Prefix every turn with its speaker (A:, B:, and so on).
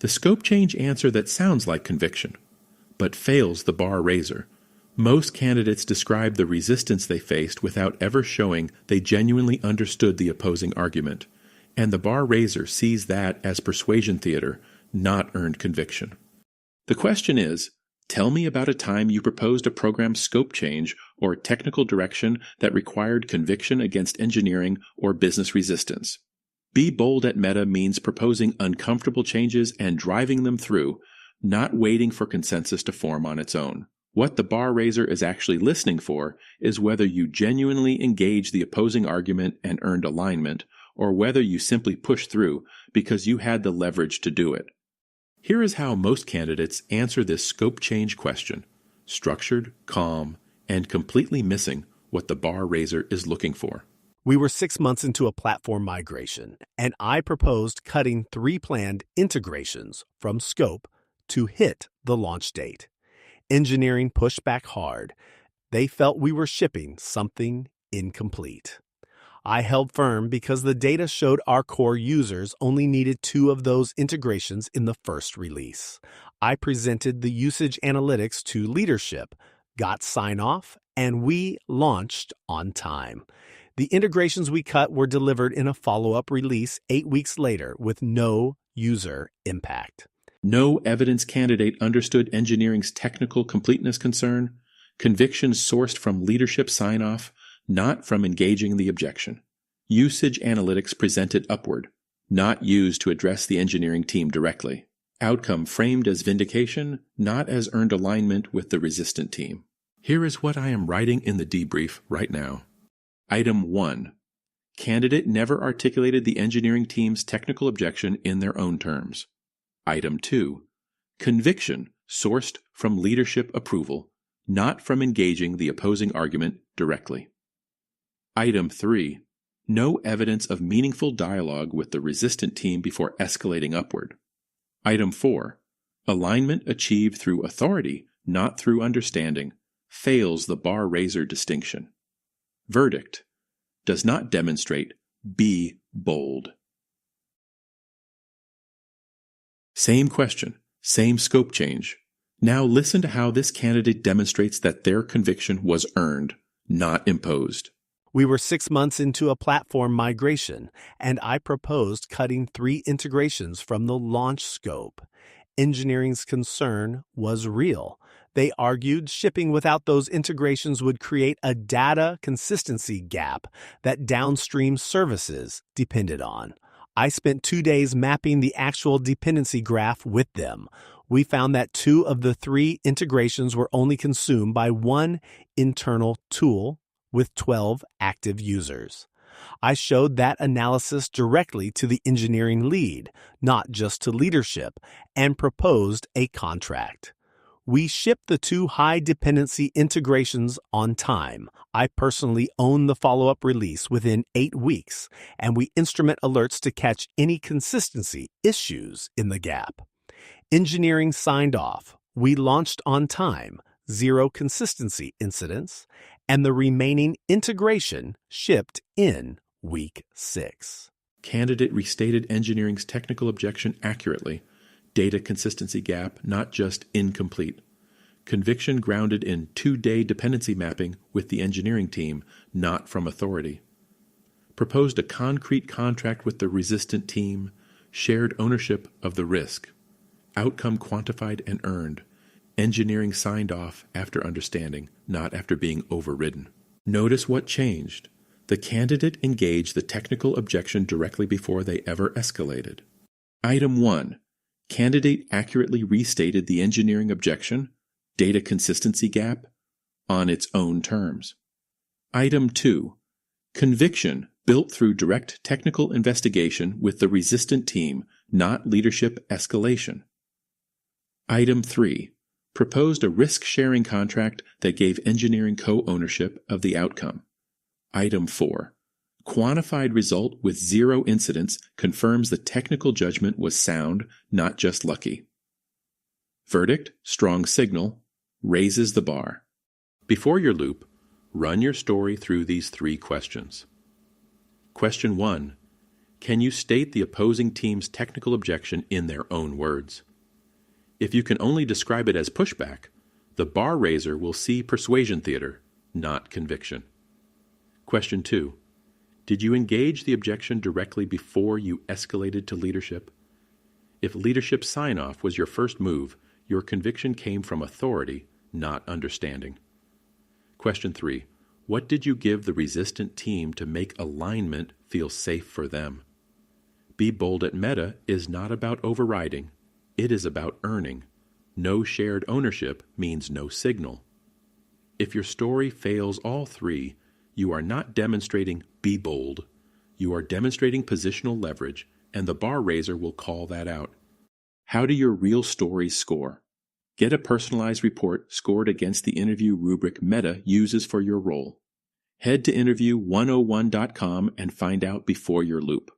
A: The scope change answer that sounds like conviction, but fails the bar raiser. Most candidates describe the resistance they faced without ever showing they genuinely understood the opposing argument, and the bar raiser sees that as persuasion theater, not earned conviction. The question is, tell me about a time you proposed a program scope change or technical direction that required conviction against engineering or business resistance. Be bold at Meta means proposing uncomfortable changes and driving them through, not waiting for consensus to form on its own. What the bar raiser is actually listening for is whether you genuinely engage the opposing argument and earned alignment, or whether you simply push through because you had the leverage to do it. Here is how most candidates answer this scope change question: structured, calm, and completely missing what the bar raiser is looking for.
B: We were 6 months into a platform migration, and I proposed cutting 3 planned integrations from scope to hit the launch date. Engineering pushed back hard. They felt we were shipping something incomplete. I held firm because the data showed our core users only needed 2 of those integrations in the first release. I presented the usage analytics to leadership, got sign-off, and we launched on time. The integrations we cut were delivered in a follow-up release 8 weeks later with no user impact.
A: No evidence candidate understood engineering's technical completeness concern, convictions sourced from leadership sign-off, not from engaging the objection. Usage analytics presented upward, not used to address the engineering team directly. Outcome framed as vindication, not as earned alignment with the resistant team. Here is what I am writing in the debrief right now. Item 1. Candidate never articulated the engineering team's technical objection in their own terms. Item 2. Conviction sourced from leadership approval, not from engaging the opposing argument directly. Item 3. No evidence of meaningful dialogue with the resistant team before escalating upward. Item 4. Alignment achieved through authority, not through understanding, fails the bar raiser distinction. Verdict: does not demonstrate, be bold. Same question, same scope change. Now listen to how this candidate demonstrates that their conviction was earned, not imposed.
B: We were 6 months into a platform migration, and I proposed cutting 3 integrations from the launch scope. Engineering's concern was real. They argued shipping without those integrations would create a data consistency gap that downstream services depended on. I spent 2 days mapping the actual dependency graph with them. We found that 2 of the 3 integrations were only consumed by 1 internal tool with 12 active users. I showed that analysis directly to the engineering lead, not just to leadership, and proposed a contract. We shipped the 2 high-dependency integrations on time. I personally own the follow-up release within 8 weeks, and we instrument alerts to catch any consistency issues in the gap. Engineering signed off. We launched on time, 0 consistency incidents, and the remaining integration shipped in week 6.
A: Candidate restated engineering's technical objection accurately. Data consistency gap, not just incomplete. Conviction grounded in 2-day dependency mapping with the engineering team, not from authority. Proposed a concrete contract with the resistant team, shared ownership of the risk. Outcome quantified and earned. Engineering signed off after understanding, not after being overridden. Notice what changed. The candidate engaged the technical objection directly before they ever escalated. Item 1. Candidate accurately restated the engineering objection, data consistency gap, on its own terms. Item 2. Conviction built through direct technical investigation with the resistant team, not leadership escalation. Item 3. Proposed a risk-sharing contract that gave engineering co-ownership of the outcome. Item 4. Quantified result with 0 incidents confirms the technical judgment was sound, not just lucky. Verdict, strong signal, raises the bar. Before your loop, run your story through these 3 questions. Question 1. Can you state the opposing team's technical objection in their own words? If you can only describe it as pushback, the bar raiser will see persuasion theater, not conviction. Question 2. Did you engage the objection directly before you escalated to leadership? If leadership sign-off was your first move, your conviction came from authority, not understanding. Question 3. What did you give the resistant team to make alignment feel safe for them? Be Bold at Meta is not about overriding. It is about earning. No shared ownership means no signal. If your story fails all three, you are not demonstrating be bold. You are demonstrating positional leverage, and the bar raiser will call that out. How do your real stories score? Get a personalized report scored against the interview rubric Meta uses for your role. Head to interview101.com and find out before your loop.